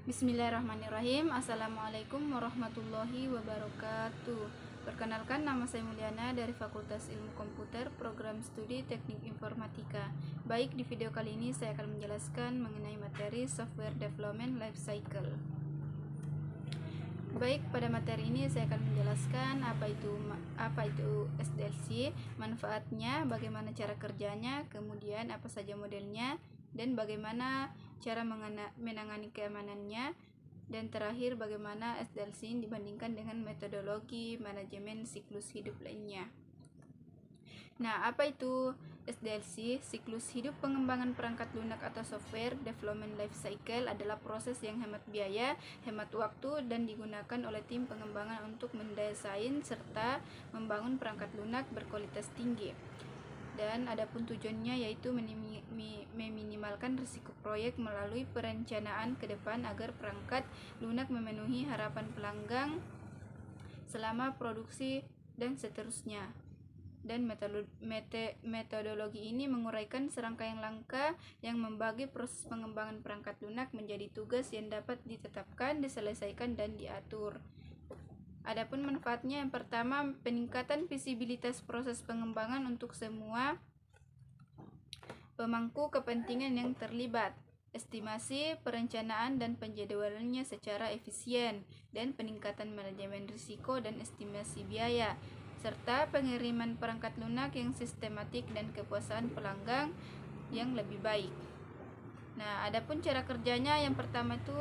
Bismillahirrahmanirrahim. Assalamualaikum warahmatullahi wabarakatuh. Perkenalkan, nama saya Mulyana dari Fakultas Ilmu Komputer, Program Studi Teknik Informatika. Baik, di video kali ini saya akan menjelaskan mengenai materi Software Development Life Cycle. Baik, pada materi ini saya akan menjelaskan apa itu SDLC, manfaatnya, bagaimana cara kerjanya, kemudian apa saja modelnya, dan bagaimana cara menangani keamanannya, dan terakhir bagaimana SDLC dibandingkan dengan metodologi manajemen siklus hidup lainnya. Nah, apa itu SDLC? Siklus hidup pengembangan perangkat lunak atau software development life cycle adalah proses yang hemat biaya, hemat waktu, dan digunakan oleh tim pengembangan untuk mendesain serta membangun perangkat lunak berkualitas tinggi. Dan adapun tujuannya yaitu meminimalkan risiko proyek melalui perencanaan ke depan agar perangkat lunak memenuhi harapan pelanggan selama produksi dan seterusnya. Dan metodologi ini menguraikan serangkaian langkah yang membagi proses pengembangan perangkat lunak menjadi tugas yang dapat ditetapkan, diselesaikan, dan diatur. Adapun manfaatnya, yang pertama, peningkatan visibilitas proses pengembangan untuk semua pemangku kepentingan yang terlibat, estimasi, perencanaan, dan penjadwalannya secara efisien, dan peningkatan manajemen risiko dan estimasi biaya, serta pengiriman perangkat lunak yang sistematik dan kepuasan pelanggan yang lebih baik. Nah, adapun cara kerjanya, yang pertama itu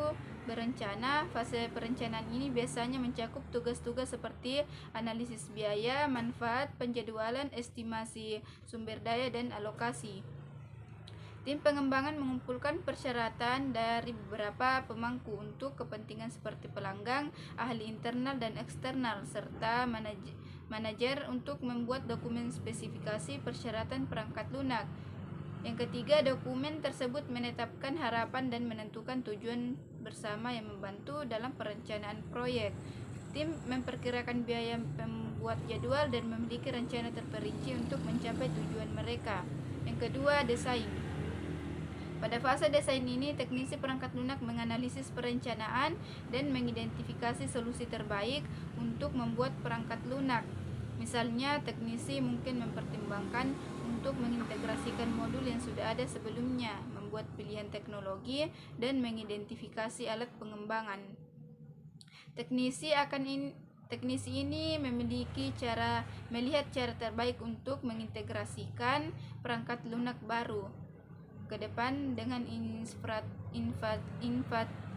berencana. Fase perencanaan ini biasanya mencakup tugas-tugas seperti analisis biaya, manfaat, penjadwalan, estimasi sumber daya, dan alokasi. Tim pengembangan mengumpulkan persyaratan dari beberapa pemangku untuk kepentingan seperti pelanggan, ahli internal dan eksternal, serta manajer untuk membuat dokumen spesifikasi persyaratan perangkat lunak. Yang ketiga, dokumen tersebut menetapkan harapan dan menentukan tujuan bersama yang membantu dalam perencanaan proyek. Tim memperkirakan biaya, membuat jadwal, dan memiliki rencana terperinci untuk mencapai tujuan mereka. Yang kedua, desain. Pada fase desain ini, teknisi perangkat lunak menganalisis perencanaan dan mengidentifikasi solusi terbaik untuk membuat perangkat lunak. Misalnya, teknisi mungkin mempertimbangkan untuk mengintegrasikan modul yang sudah ada sebelumnya, membuat pilihan teknologi, dan mengidentifikasi alat pengembangan. Teknisi ini memiliki melihat cara terbaik untuk mengintegrasikan perangkat lunak baru ke depan dengan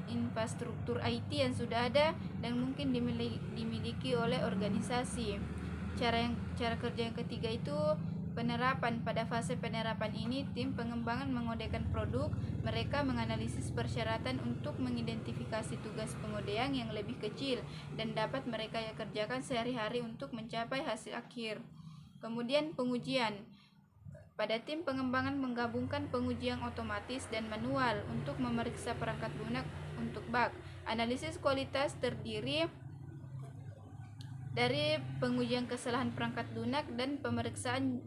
infrastruktur IT yang sudah ada dan mungkin dimiliki oleh organisasi. Cara kerja yang ketiga itu penerapan. Pada fase penerapan ini, tim pengembangan mengodekan produk. Mereka menganalisis persyaratan untuk mengidentifikasi tugas pengodean yang lebih kecil dan dapat mereka kerjakan sehari-hari untuk mencapai hasil akhir. Kemudian pengujian. Pada tim pengembangan menggabungkan pengujian otomatis dan manual untuk memeriksa perangkat lunak untuk bug. Analisis kualitas terdiri dari pengujian kesalahan perangkat lunak dan pemeriksaan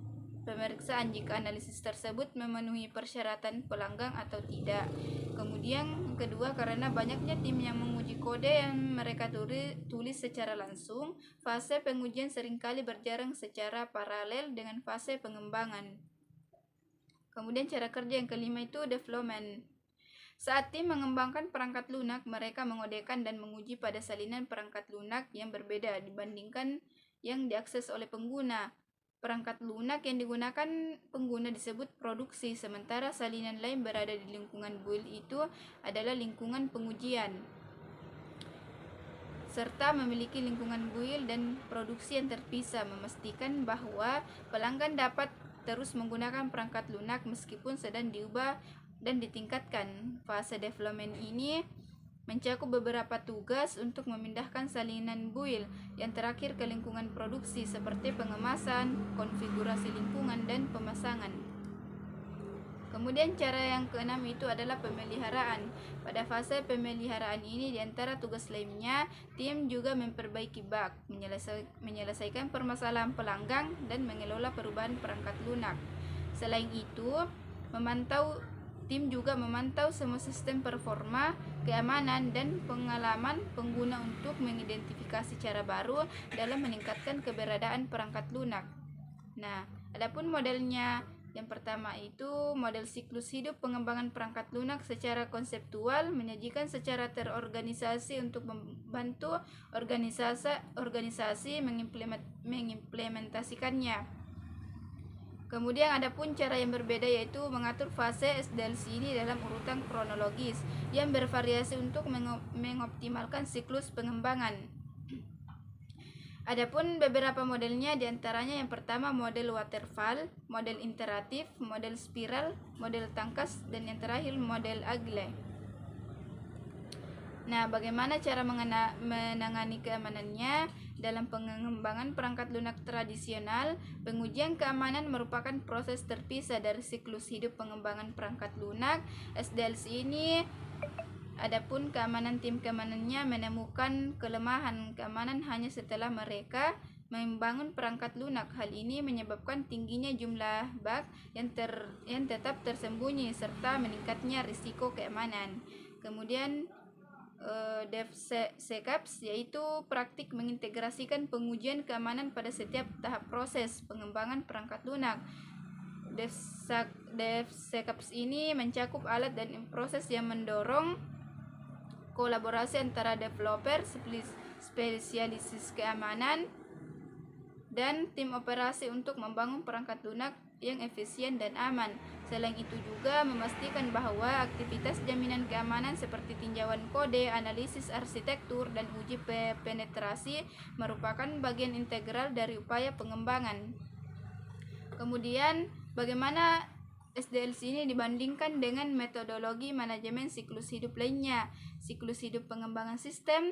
jika analisis tersebut memenuhi persyaratan pelanggan atau tidak. Kemudian kedua, karena banyaknya tim yang menguji kode yang mereka tulis secara langsung, fase pengujian seringkali berjalan secara paralel dengan fase pengembangan. Kemudian cara kerja yang kelima itu development. Saat tim mengembangkan perangkat lunak, mereka mengodekan dan menguji pada salinan perangkat lunak yang berbeda dibandingkan yang diakses oleh pengguna. Perangkat lunak yang digunakan pengguna disebut produksi, sementara salinan lain berada di lingkungan build itu adalah lingkungan pengujian, serta memiliki lingkungan build dan produksi yang terpisah, memastikan bahwa pelanggan dapat terus menggunakan perangkat lunak meskipun sedang diubah dan ditingkatkan. Fase development ini mencakup beberapa tugas untuk memindahkan salinan build yang terakhir ke lingkungan produksi seperti pengemasan, konfigurasi lingkungan, dan pemasangan. Kemudian cara yang keenam itu adalah pemeliharaan. Pada fase pemeliharaan ini, di antara tugas lainnya, tim juga memperbaiki bug, menyelesaikan permasalahan pelanggan, dan mengelola perubahan perangkat lunak. Selain itu, memantau Tim juga memantau semua sistem performa, keamanan, dan pengalaman pengguna untuk mengidentifikasi cara baru dalam meningkatkan keberadaan perangkat lunak. Nah, adapun modelnya, yang pertama itu model siklus hidup pengembangan perangkat lunak secara konseptual, menyajikan secara terorganisasi untuk membantu organisasi mengimplementasikannya. Kemudian ada pun cara yang berbeda, yaitu mengatur fase SDLC ini dalam urutan kronologis yang bervariasi untuk mengoptimalkan siklus pengembangan. Adapun beberapa modelnya, diantaranya yang pertama model waterfall, model iteratif, model spiral, model tangkas, dan yang terakhir model Agile. Nah, bagaimana cara menangani keamanannya? Dalam pengembangan perangkat lunak tradisional, pengujian keamanan merupakan proses terpisah dari siklus hidup pengembangan perangkat lunak SDLC ini. Adapun keamanan, tim keamanannya menemukan kelemahan keamanan hanya setelah mereka membangun perangkat lunak. Hal ini menyebabkan tingginya jumlah bug yang tetap tersembunyi serta meningkatnya risiko keamanan. Kemudian DevSecOps, yaitu praktik mengintegrasikan pengujian keamanan pada setiap tahap proses pengembangan perangkat lunak. DevSecOps ini mencakup alat dan proses yang mendorong kolaborasi antara developer, spesialis keamanan, dan tim operasi untuk membangun perangkat lunak yang efisien dan aman. Selain itu juga memastikan bahwa aktivitas jaminan keamanan seperti tinjauan kode, analisis arsitektur, dan uji penetrasi merupakan bagian integral dari upaya pengembangan. Kemudian, bagaimana SDLC ini dibandingkan dengan metodologi manajemen siklus hidup lainnya? Siklus hidup pengembangan sistem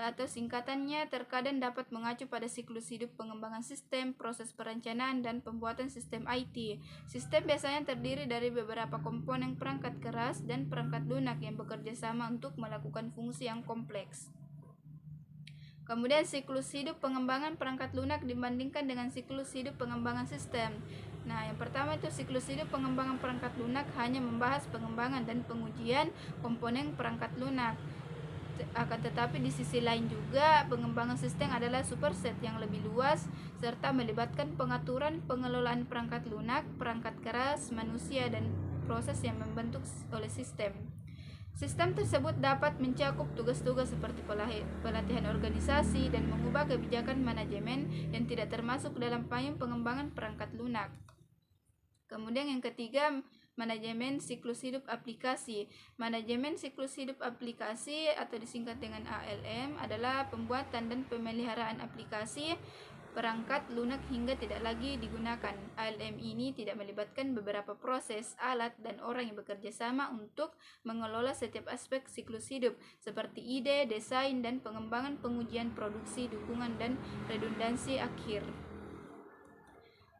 atau singkatannya terkadang dapat mengacu pada siklus hidup pengembangan sistem, proses perencanaan, dan pembuatan sistem IT. Sistem biasanya terdiri dari beberapa komponen perangkat keras dan perangkat lunak yang bekerja sama untuk melakukan fungsi yang kompleks. Kemudian siklus hidup pengembangan perangkat lunak dibandingkan dengan siklus hidup pengembangan sistem. Nah, yang pertama itu siklus hidup pengembangan perangkat lunak hanya membahas pengembangan dan pengujian komponen perangkat lunak. Akan tetapi di sisi lain juga pengembangan sistem adalah superset yang lebih luas serta melibatkan pengaturan pengelolaan perangkat lunak, perangkat keras, manusia, dan proses yang membentuk oleh sistem. Sistem tersebut dapat mencakup tugas-tugas seperti pelatihan organisasi dan mengubah kebijakan manajemen yang tidak termasuk dalam payung pengembangan perangkat lunak. Kemudian yang ketiga, manajemen siklus hidup aplikasi. Manajemen siklus hidup aplikasi atau disingkat dengan ALM adalah pembuatan dan pemeliharaan aplikasi perangkat lunak hingga tidak lagi digunakan. ALM ini tidak melibatkan beberapa proses, alat, dan orang yang bekerja sama untuk mengelola setiap aspek siklus hidup, seperti ide, desain, dan pengembangan, pengujian, produksi, dukungan, dan redundansi akhir.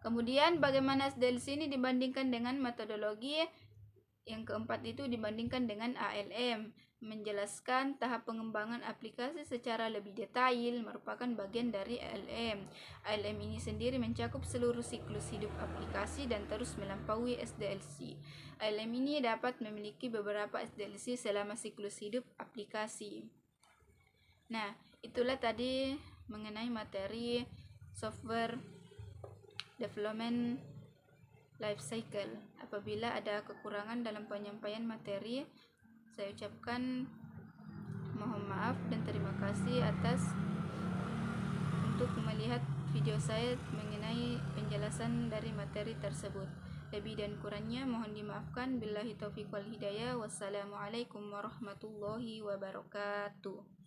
Kemudian bagaimana SDLC ini dibandingkan dengan metodologi? Yang keempat itu dibandingkan dengan ALM. Menjelaskan tahap pengembangan aplikasi secara lebih detail merupakan bagian dari ALM. ALM ini sendiri mencakup seluruh siklus hidup aplikasi dan terus melampaui SDLC. ALM ini dapat memiliki beberapa SDLC selama siklus hidup aplikasi. Nah, itulah tadi mengenai materi software development life cycle. Apabila ada kekurangan dalam penyampaian materi, saya ucapkan mohon maaf dan terima kasih atas untuk melihat video saya mengenai penjelasan dari materi tersebut. Lebih dan kurangnya mohon dimaafkan. Billahi taufiq wal hidayah. Wassalamualaikum warahmatullahi wabarakatuh.